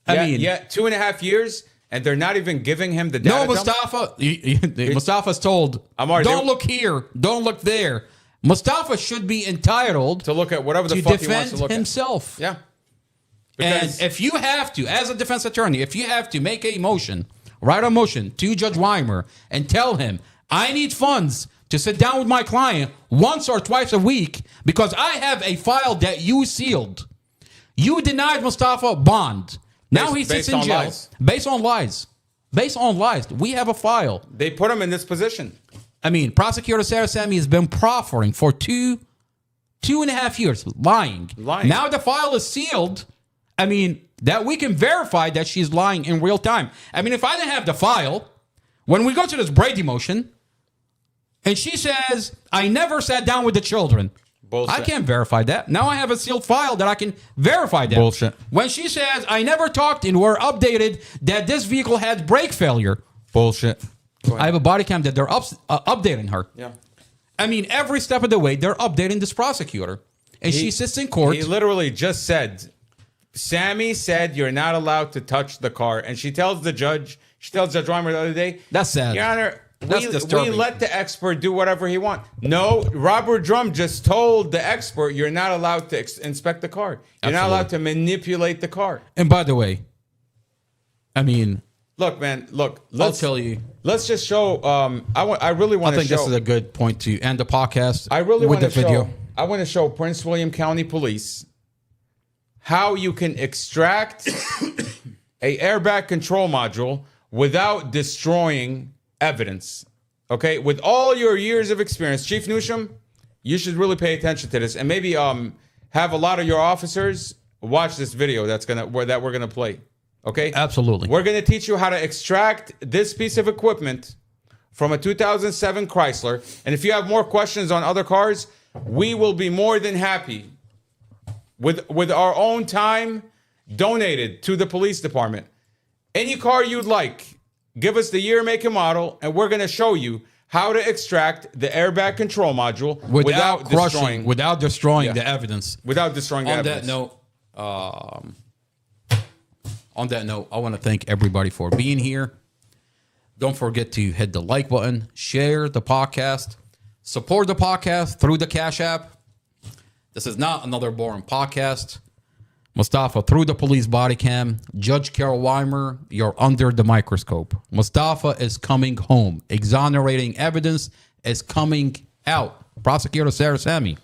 I mean, 2.5 years, and they're not even giving him the data. No, Mostafa. Mostafa's told, don't look here, don't look there. Mostafa should be entitled to look at whatever the fuck he wants to look himself. at. Yeah. And if you have to, as a defense attorney, if you have to make a motion, write a motion to Judge Weimer and tell him, I need funds to sit down with my client once or twice a week because I have a file that you sealed. You denied Mostafa bond. Now he sits in jail. Based on lies. Based on lies. We have a file. They put him in this position. I mean, Prosecutor Sarah Sammy has been proffering for 2.5 years, lying. Now the file is sealed. I mean, that we can verify that she's lying in real time. I mean, if I didn't have the file, when we go to this Brady motion, and she says, I never sat down with the children. Bullshit. I can't verify that. Now I have a sealed file that I can verify that. Bullshit. When she says, I never talked and were updated that this vehicle had brake failure. Bullshit. I have a body cam that they're updating her. Yeah. I mean, every step of the way, they're updating this prosecutor. And she sits in court. He literally just said, Sammy said you're not allowed to touch the car. And she tells Judge Weimer the other day. That's sad. Your Honor, we let the expert do whatever he wants. No, Robert Drum just told the expert you're not allowed to inspect the car. You're not allowed to manipulate the car. And by the way, I mean... Look, man, I'll tell you. Let's just show... I really want to show... I think this is a good point to end the podcast I really with want the to video. Show, I want to show Prince William County Police how you can extract a airbag control module without destroying evidence. Okay? With all your years of experience, Chief Newsham, you should really pay attention to this and maybe have a lot of your officers watch this video that we're gonna play. Okay? Absolutely. We're gonna teach you how to extract this piece of equipment from a 2007 Chrysler. And if you have more questions on other cars, we will be more than happy with our own time donated to the police department. Any car you'd like, give us the year, make, and model, and we're going to show you how to extract the airbag control module without destroying the evidence. Without destroying the evidence. On that note, I want to thank everybody for being here. Don't forget to hit the like button, share the podcast, support the podcast through the Cash App. This is not another boring podcast. Mostafa, through the police body cam, Judge Carol Weimer, you're under the microscope. Mostafa is coming home. Exonerating evidence is coming out. Prosecutor Sarah Sammy,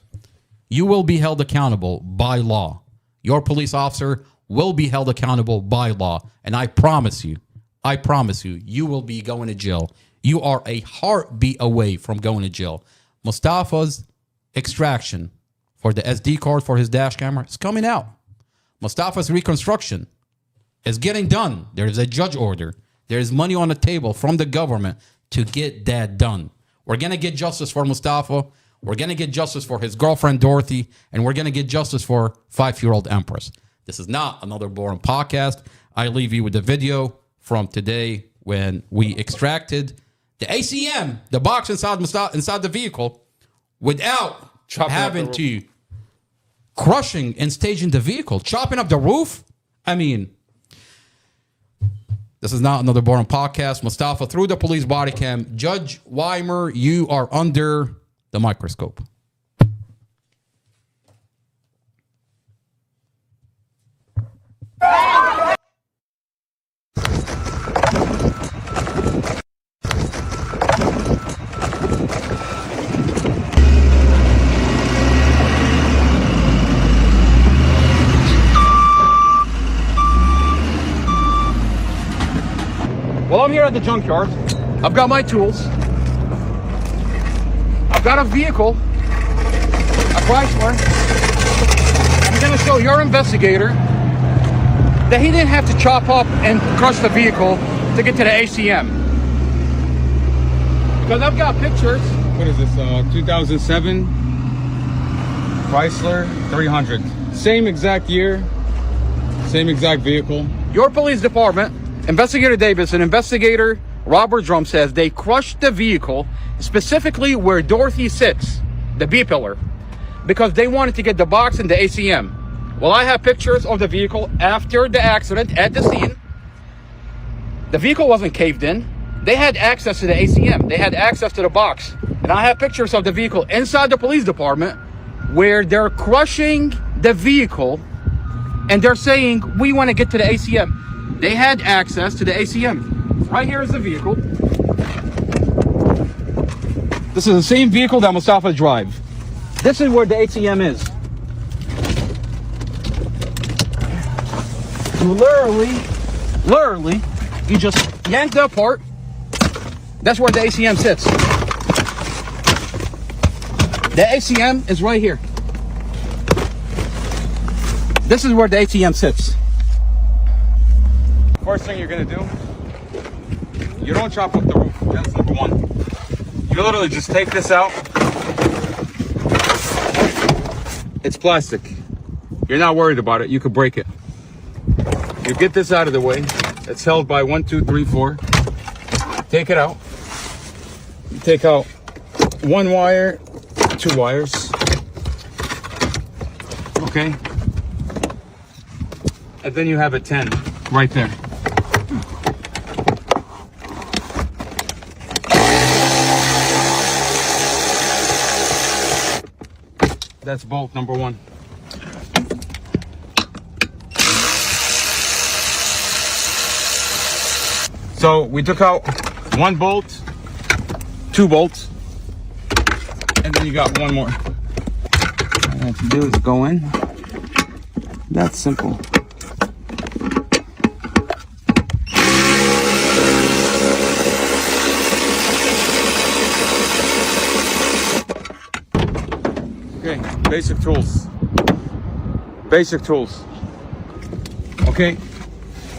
you will be held accountable by law. Your police officer will be held accountable by law. And I promise you, you will be going to jail. You are a heartbeat away from going to jail. Mostafa's extraction for the SD card for his dash camera is coming out. Mostafa's reconstruction is getting done. There is a judge order. There is money on the table from the government to get that done. We're going to get justice for Mostafa. We're going to get justice for his girlfriend, Dorothy. And we're going to get justice for 5-year-old Empress. This is not another boring podcast. I leave you with the video from today when we extracted the ACM, the box inside the vehicle, without having to crushing and staging the vehicle, chopping up the roof. I mean, this is not another boring podcast. Mostafa, through the police body cam, Judge Weimer, you are under the microscope. Well, I'm here at the junkyard. I've got my tools. I've got a vehicle, a Chrysler. I'm going to show your investigator that he didn't have to chop up and crush the vehicle to get to the ACM. Because I've got pictures. What is this, 2007 Chrysler 300. Same exact year, same exact vehicle. Your police department, Investigator Davis and Investigator Robert Drum says they crushed the vehicle specifically where Dorothy sits, the B pillar, because they wanted to get the box and the ACM. Well, I have pictures of the vehicle after the accident at the scene. The vehicle wasn't caved in. They had access to the ACM. They had access to the box. And I have pictures of the vehicle inside the police department where they're crushing the vehicle and they're saying, we want to get to the ACM. They had access to the ACM. Right here is the vehicle. This is the same vehicle that Mostafa drives. This is where the ACM is. You literally, you just yank that apart. That's where the ACM sits. The ACM is right here. This is where the ACM sits. First thing you're gonna do, you don't chop up the roof. That's number one. You literally just take this out. It's plastic. You're not worried about it. You could break it. You get this out of the way. It's held by 1, 2, 3, 4. Take it out. You take out one wire, 2 wires. Okay. And then you have a 10 right there. That's bolt number 1. So we took out 1 bolt, 2 bolts, and then you got 1 more. All you have to do is go in. That's simple. Okay, basic tools. Basic tools. Okay,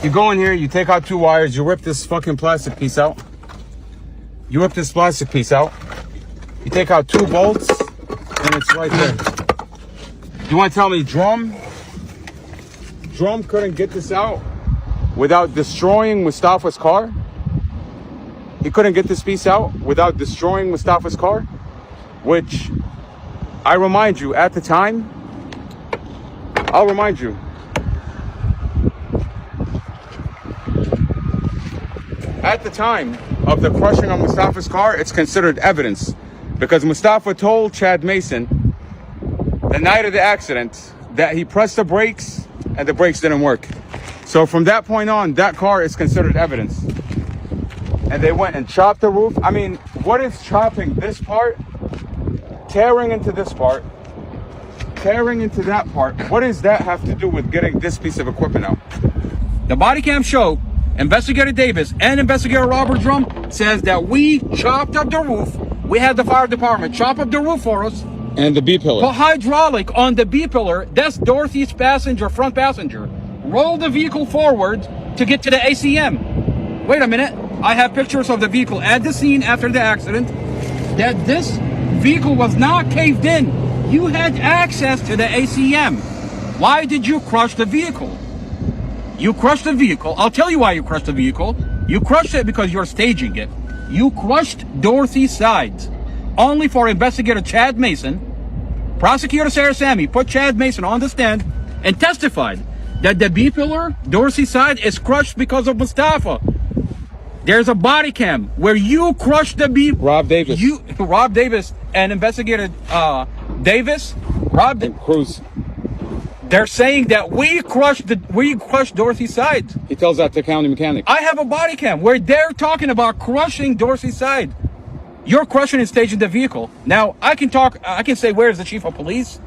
you go in here, you take out 2 wires, you rip this fucking plastic piece out. You rip this plastic piece out. You take out 2 bolts, and it's right there. You want to tell me Drum couldn't get this out without destroying Mostafa's car? He couldn't get this piece out without destroying Mostafa's car? Which, I remind you, at the time, I'll remind you. At the time of the crushing of Mostafa's car, it's considered evidence because Mostafa told Chad Mason the night of the accident that he pressed the brakes and the brakes didn't work. So from that point on, that car is considered evidence. And they went and chopped the roof. I mean, what is chopping this part, tearing into this part, tearing into that part? What does that have to do with getting this piece of equipment out? The body cam show, Investigator Davis and Investigator Robert Drum says that we chopped up the roof. We had the fire department chop up the roof for us. And the B pillar. Put hydraulic on the B pillar. That's Dorothy's passenger, front passenger. Roll the vehicle forward to get to the ACM. Wait a minute. I have pictures of the vehicle at the scene after the accident. That this vehicle was not caved in. You had access to the ACM. Why did you crush the vehicle? You crushed the vehicle. I'll tell you why you crushed the vehicle. You crushed it because you're staging it. You crushed Dorothy's sides. Only for Investigator Chad Mason, Prosecutor Sarah Sammy put Chad Mason on the stand and testified that the B pillar, Dorothy's side, is crushed because of Mostafa. There's a body cam where you crushed the B. Rob Davis. Rob Davis and Investigator Davis. Cruz. They're saying that we crushed Dorothy's side. He tells that to county mechanic. I have a body cam where they're talking about crushing Dorothy's side. You're crushing and staging the vehicle. Now, I can say, where's the chief of police?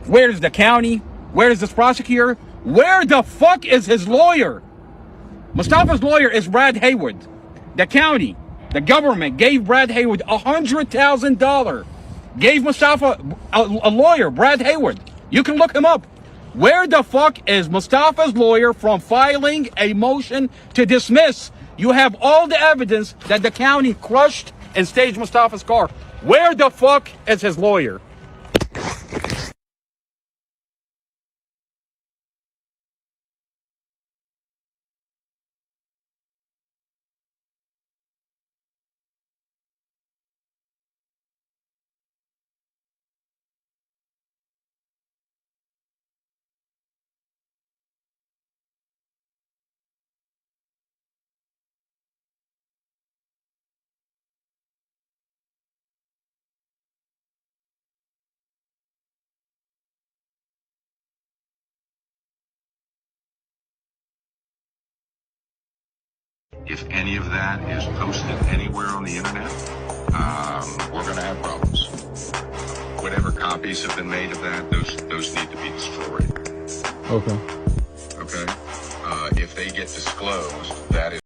Where's the county? Where's this prosecutor? Where the fuck is his lawyer? Mostafa's lawyer is Brad Haywood. The county, the government gave Brad Haywood $100,000. Gave Mostafa a lawyer, Brad Haywood. You can look him up. Where the fuck is Mostafa's lawyer from filing a motion to dismiss? You have all the evidence that the county crushed and staged Mostafa's car. Where the fuck is his lawyer? If any of that is posted anywhere on the internet, we're going to have problems. Whatever copies have been made of that, those need to be destroyed. Okay. Okay? If they get disclosed, that is